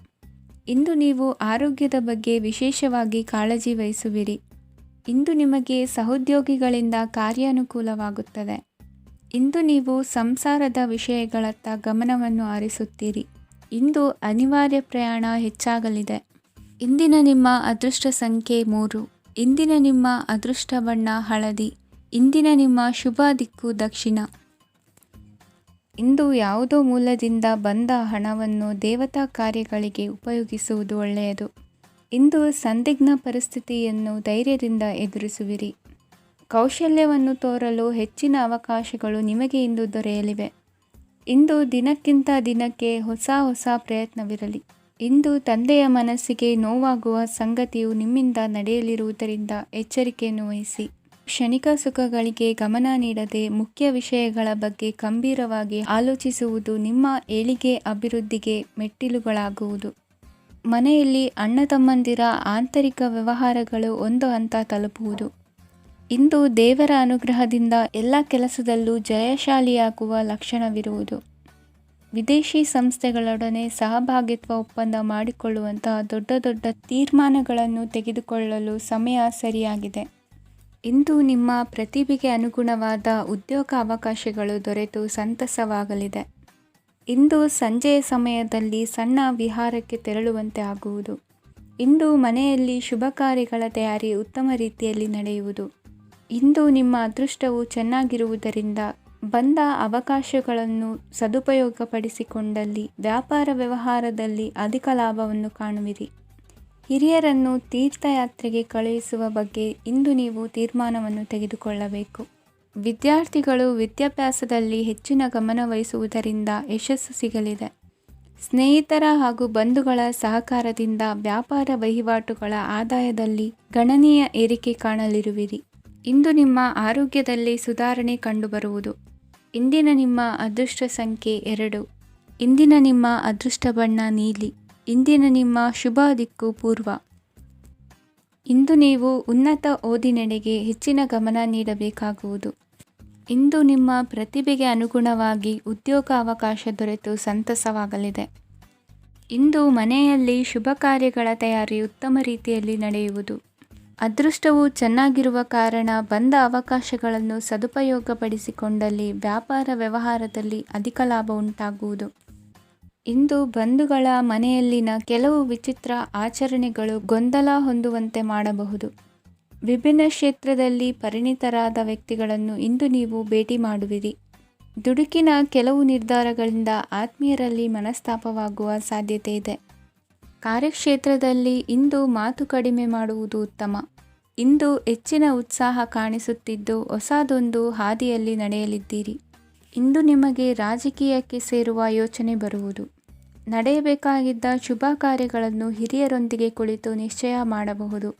ಇಂದು ನೀವು ಆರೋಗ್ಯದ ಬಗ್ಗೆ ವಿಶೇಷವಾಗಿ ಕಾಳಜಿ ವಹಿಸುವಿರಿ. ಇಂದು ನಿಮಗೆ ಸಹೋದ್ಯೋಗಿಗಳಿಂದ ಕಾರ್ಯಾನುಕೂಲವಾಗುತ್ತದೆ. ಇಂದು ನೀವು ಸಂಸಾರದ ವಿಷಯಗಳತ್ತ ಗಮನವನ್ನು ಹರಿಸುತ್ತೀರಿ. ಇಂದು ಅನಿವಾರ್ಯ ಪ್ರಯಾಣ ಹೆಚ್ಚಾಗಲಿದೆ. ಇಂದಿನ ನಿಮ್ಮ ಅದೃಷ್ಟ ಸಂಖ್ಯೆ 3. ಇಂದಿನ ನಿಮ್ಮ ಅದೃಷ್ಟ ಬಣ್ಣ ಹಳದಿ. ಇಂದಿನ ನಿಮ್ಮ ಶುಭ ದಿಕ್ಕು ದಕ್ಷಿಣ. ಇಂದು ಯಾವುದೋ ಮೂಲದಿಂದ ಬಂದ ಹಣವನ್ನು ದೇವತಾ ಕಾರ್ಯಗಳಿಗೆ ಉಪಯೋಗಿಸುವುದು ಒಳ್ಳೆಯದು. ಇಂದು ಸಂದಿಗ್ಧ ಪರಿಸ್ಥಿತಿಯನ್ನು ಧೈರ್ಯದಿಂದ ಎದುರಿಸುವಿರಿ. ಕೌಶಲ್ಯವನ್ನು ತೋರಲು ಹೆಚ್ಚಿನ ಅವಕಾಶಗಳು ನಿಮಗೆ ಇಂದು ದೊರೆಯಲಿವೆ. ಇಂದು ದಿನಕ್ಕಿಂತ ದಿನಕ್ಕೆ ಹೊಸ ಪ್ರಯತ್ನವಿರಲಿ. ಇಂದು ತಂದೆಯ ಮನಸ್ಸಿಗೆ ನೋವಾಗುವ ಸಂಗತಿಯು ನಿಮ್ಮಿಂದ ನಡೆಯಲಿರುವುದರಿಂದ ಎಚ್ಚರಿಕೆಯನ್ನು ವಹಿಸಿ. ಕ್ಷಣಿಕ ಸುಖಗಳಿಗೆ ಗಮನ ನೀಡದೆ ಮುಖ್ಯ ವಿಷಯಗಳ ಬಗ್ಗೆ ಗಂಭೀರವಾಗಿ ಆಲೋಚಿಸುವುದು ನಿಮ್ಮ ಏಳಿಗೆ ಅಭಿವೃದ್ಧಿಗೆ ಮೆಟ್ಟಿಲುಗಳಾಗುವುದು. ಮನೆಯಲ್ಲಿ ಅಣ್ಣ ತಮ್ಮಂದಿರ ಆಂತರಿಕ ವ್ಯವಹಾರಗಳು ಒಂದು ಹಂತ ತಲುಪುವುದು. ಇಂದು ದೇವರ ಅನುಗ್ರಹದಿಂದ ಎಲ್ಲ ಕೆಲಸದಲ್ಲೂ ಜಯಶಾಲಿಯಾಗುವ ಲಕ್ಷಣವಿರುವುದು. ವಿದೇಶಿ ಸಂಸ್ಥೆಗಳೊಡನೆ ಸಹಭಾಗಿತ್ವ ಒಪ್ಪಂದ ಮಾಡಿಕೊಳ್ಳುವಂತಹ ದೊಡ್ಡ ತೀರ್ಮಾನಗಳನ್ನು ತೆಗೆದುಕೊಳ್ಳಲು ಸಮಯ ಸರಿಯಾಗಿದೆ. ಇಂದು ನಿಮ್ಮ ಪ್ರತಿಭೆಗೆ ಅನುಗುಣವಾದ ಉದ್ಯೋಗ ಅವಕಾಶಗಳು ದೊರೆತು ಸಂತಸವಾಗಲಿದೆ. ಇಂದು ಸಂಜೆಯ ಸಮಯದಲ್ಲಿ ಸಣ್ಣ ವಿಹಾರಕ್ಕೆ ತೆರಳುವಂತೆ ಆಗುವುದು. ಇಂದು ಮನೆಯಲ್ಲಿ ಶುಭ ಕಾರ್ಯಗಳ ತಯಾರಿ ಉತ್ತಮ ರೀತಿಯಲ್ಲಿ ನಡೆಯುವುದು. ಇಂದು ನಿಮ್ಮ ಅದೃಷ್ಟವು ಚೆನ್ನಾಗಿರುವುದರಿಂದ ಬಂದ ಅವಕಾಶಗಳನ್ನು ಸದುಪಯೋಗಪಡಿಸಿಕೊಂಡಲ್ಲಿ ವ್ಯಾಪಾರ ವ್ಯವಹಾರದಲ್ಲಿ ಅಧಿಕ ಲಾಭವನ್ನು ಕಾಣುವಿರಿ. ಹಿರಿಯರನ್ನು ತೀರ್ಥಯಾತ್ರೆಗೆ ಕಳುಹಿಸುವ ಬಗ್ಗೆ ಇಂದು ನೀವು ತೀರ್ಮಾನವನ್ನು ತೆಗೆದುಕೊಳ್ಳಬೇಕು. ವಿದ್ಯಾರ್ಥಿಗಳು ವಿದ್ಯಾಭ್ಯಾಸದಲ್ಲಿ ಹೆಚ್ಚಿನ ಗಮನ ವಹಿಸುವುದರಿಂದ ಯಶಸ್ಸು ಸಿಗಲಿದೆ. ಸ್ನೇಹಿತರ ಹಾಗೂ ಬಂಧುಗಳ ಸಹಕಾರದಿಂದ ವ್ಯಾಪಾರ ವಹಿವಾಟುಗಳ ಆದಾಯದಲ್ಲಿ ಗಣನೀಯ ಏರಿಕೆ ಕಾಣಲಿರುವಿರಿ. ಇಂದು ನಿಮ್ಮ ಆರೋಗ್ಯದಲ್ಲಿ ಸುಧಾರಣೆ ಕಂಡುಬರುವುದು. ಇಂದಿನ ನಿಮ್ಮ ಅದೃಷ್ಟ ಸಂಖ್ಯೆ 2. ಇಂದಿನ ನಿಮ್ಮ ಅದೃಷ್ಟ ಬಣ್ಣ ನೀಲಿ. ಇಂದಿನ ನಿಮ್ಮ ಶುಭ ದಿಕ್ಕು ಪೂರ್ವ. ಇಂದು ನೀವು ಉನ್ನತ ಓದಿನೆಡೆಗೆ ಹೆಚ್ಚಿನ ಗಮನ ನೀಡಬೇಕಾಗುವುದು. ಇಂದು ನಿಮ್ಮ ಪ್ರತಿಭೆಗೆ ಅನುಗುಣವಾಗಿ ಉದ್ಯೋಗ ಅವಕಾಶ ದೊರೆತು ಸಂತಸವಾಗಲಿದೆ. ಇಂದು ಮನೆಯಲ್ಲಿ ಶುಭ ಕಾರ್ಯಗಳ ತಯಾರಿ ಉತ್ತಮ ರೀತಿಯಲ್ಲಿ ನಡೆಯುವುದು. ಅದೃಷ್ಟವು ಚೆನ್ನಾಗಿರುವ ಕಾರಣ ಬಂದ ಅವಕಾಶಗಳನ್ನು ಸದುಪಯೋಗಪಡಿಸಿಕೊಂಡಲ್ಲಿ ವ್ಯಾಪಾರ ವ್ಯವಹಾರದಲ್ಲಿ ಅಧಿಕ ಲಾಭ ಉಂಟಾಗುವುದು. ಇಂದು ಬಂಧುಗಳ ಮನೆಯಲ್ಲಿನ ಕೆಲವು ವಿಚಿತ್ರ ಆಚರಣೆಗಳು ಗೊಂದಲ ಹೊಂದುವಂತೆ ಮಾಡಬಹುದು. ವಿಭಿನ್ನ ಕ್ಷೇತ್ರದಲ್ಲಿ ಪರಿಣಿತರಾದ ವ್ಯಕ್ತಿಗಳನ್ನು ಇಂದು ನೀವು ಭೇಟಿ ಮಾಡುವಿರಿ. ದುಡುಕಿನ ಕೆಲವು ನಿರ್ಧಾರಗಳಿಂದ ಆತ್ಮೀಯರಲ್ಲಿ ಮನಸ್ತಾಪವಾಗುವ ಸಾಧ್ಯತೆ ಇದೆ. ಕಾರ್ಯಕ್ಷೇತ್ರದಲ್ಲಿ ಇಂದು ಮಾತು ಕಡಿಮೆ ಮಾಡುವುದು ಉತ್ತಮ. ಇಂದು ಹೆಚ್ಚಿನ ಉತ್ಸಾಹ ಕಾಣಿಸುತ್ತಿದ್ದು ಹೊಸದೊಂದು ಹಾದಿಯಲ್ಲಿ ನಡೆಯಲಿದ್ದೀರಿ. ಇಂದು ನಿಮಗೆ ರಾಜಕೀಯಕ್ಕೆ ಸೇರುವ ಯೋಚನೆ ಬರುವುದು. ನಡೆಯಬೇಕಾಗಿದ್ದ ಶುಭ ಕಾರ್ಯಗಳನ್ನು ಹಿರಿಯರೊಂದಿಗೆ ಕುಳಿತು ನಿಶ್ಚಯ ಮಾಡಬಹುದು.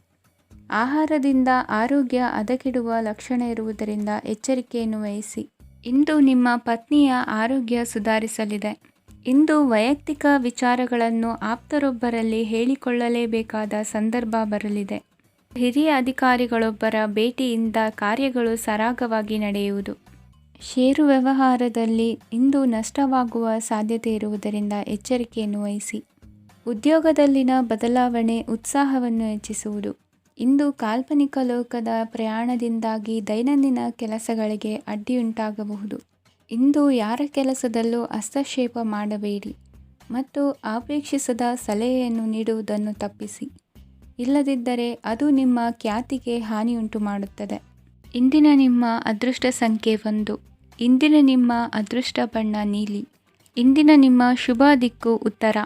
ಆಹಾರದಿಂದ ಆರೋಗ್ಯ ಹದಗೆಡುವ ಲಕ್ಷಣ ಇರುವುದರಿಂದ ಎಚ್ಚರಿಕೆಯನ್ನು ವಹಿಸಿ. ಇಂದು ನಿಮ್ಮ ಪತ್ನಿಯ ಆರೋಗ್ಯ ಸುಧಾರಿಸಲಿದೆ. ಇಂದು ವೈಯಕ್ತಿಕ ವಿಚಾರಗಳನ್ನು ಆಪ್ತರೊಬ್ಬರಲ್ಲಿ ಹೇಳಿಕೊಳ್ಳಲೇಬೇಕಾದ ಸಂದರ್ಭ ಬರಲಿದೆ. ಹಿರಿಯ ಅಧಿಕಾರಿಗಳೊಬ್ಬರ ಭೇಟಿಯಿಂದ ಕಾರ್ಯಗಳು ಸರಾಗವಾಗಿ ನಡೆಯುವುದು. ಷೇರು ವ್ಯವಹಾರದಲ್ಲಿ ಇಂದು ನಷ್ಟವಾಗುವ ಸಾಧ್ಯತೆ ಇರುವುದರಿಂದ ಎಚ್ಚರಿಕೆಯನ್ನು ವಹಿಸಿ. ಉದ್ಯೋಗದಲ್ಲಿನ ಬದಲಾವಣೆ ಉತ್ಸಾಹವನ್ನು ಹೆಚ್ಚಿಸುವುದು. ಇಂದು ಕಾಲ್ಪನಿಕ ಲೋಕದ ಪ್ರಯಾಣದಿಂದಾಗಿ ದೈನಂದಿನ ಕೆಲಸಗಳಿಗೆ ಅಡ್ಡಿಯುಂಟಾಗಬಹುದು. ಇಂದು ಯಾರ ಕೆಲಸದಲ್ಲೂ ಹಸ್ತಕ್ಷೇಪ ಮಾಡಬೇಡಿ ಮತ್ತು ಅಪೇಕ್ಷಿಸದ ಸಲಹೆಯನ್ನು ನೀಡುವುದನ್ನು ತಪ್ಪಿಸಿ. ಇಲ್ಲದಿದ್ದರೆ ಅದು ನಿಮ್ಮ ಖ್ಯಾತಿಗೆ ಹಾನಿಯುಂಟು ಮಾಡುತ್ತದೆ. ಇಂದಿನ ನಿಮ್ಮ ಅದೃಷ್ಟ ಸಂಖ್ಯೆ 1. ಇಂದಿನ ನಿಮ್ಮ ಅದೃಷ್ಟ ಬಣ್ಣ ನೀಲಿ. ಇಂದಿನ ನಿಮ್ಮ ಶುಭ ದಿಕ್ಕು ಉತ್ತರ.